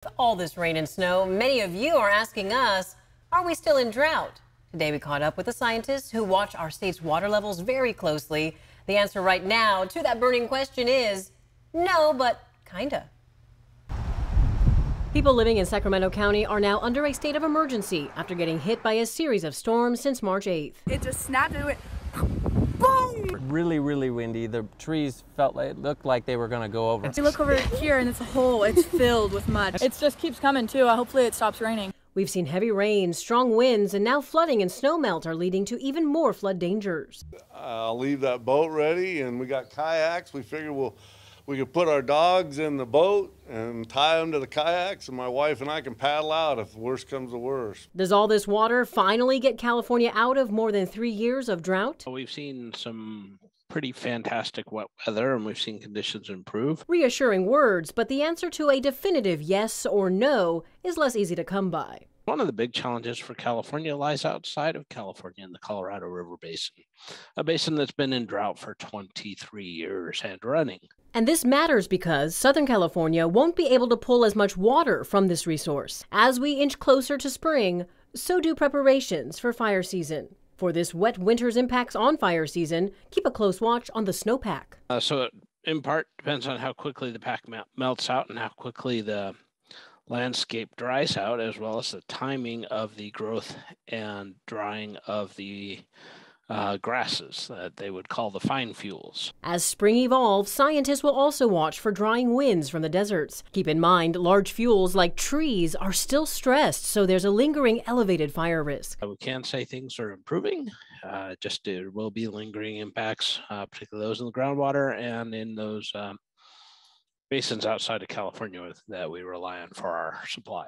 With all this rain and snow, many of you are asking us, are we still in drought? Today we caught up with the scientists who watch our state's water levels very closely. The answer right now to that burning question is no, but kinda. People living in Sacramento County are now under a state of emergency after getting hit by a series of storms since March 8th. It just snapped and it went boom! Really windy. The trees looked like they were going to go over. You look over here and it's a hole. It's filled with mud. It just keeps coming too. Hopefully it stops raining. We've seen heavy rain, strong winds, and now flooding and snow melt are leading to even more flood dangers. I'll leave that boat ready, and we got kayaks. We figure we could put our dogs in the boat and tie them to the kayaks, and my wife and I can paddle out if worst comes to worst. Does all this water finally get California out of more than 3 years of drought? We've seen some pretty fantastic wet weather, and we've seen conditions improve. Reassuring words, but the answer to a definitive yes or no is less easy to come by. One of the big challenges for California lies outside of California in the Colorado River Basin, a basin that's been in drought for 23 years and running. And this matters because Southern California won't be able to pull as much water from this resource. As we inch closer to spring, so do preparations for fire season. For this wet winter's impacts on fire season, keep a close watch on the snowpack. So it, in part, depends on how quickly the pack melts out and how quickly the landscape dries out, as well as the timing of the growth and drying of the grasses that they would call the fine fuels. As spring evolves, scientists will also watch for drying winds from the deserts. Keep in mind, large fuels like trees are still stressed, so there's a lingering elevated fire risk. We can say things are improving, just there will be lingering impacts, particularly those in the groundwater and in those basins outside of California that we rely on for our supply.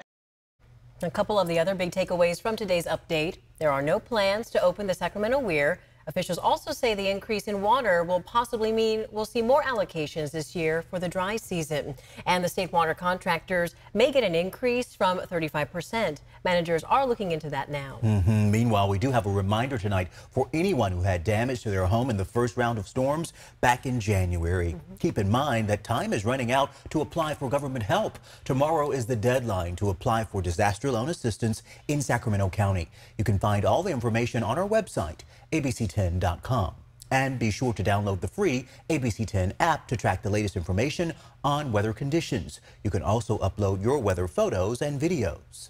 A couple of the other big takeaways from today's update. There are no plans to open the Sacramento Weir. Officials also say the increase in water will possibly mean we'll see more allocations this year for the dry season. And the state water contractors may get an increase from 35%. Managers are looking into that now. Meanwhile, we do have a reminder tonight for anyone who had damage to their home in the first round of storms back in January. Keep in mind that time is running out to apply for government help. Tomorrow is the deadline to apply for disaster loan assistance in Sacramento County. You can find all the information on our website, abc10.com. And be sure to download the free ABC 10 app to track the latest information on weather conditions. You can also upload your weather photos and videos.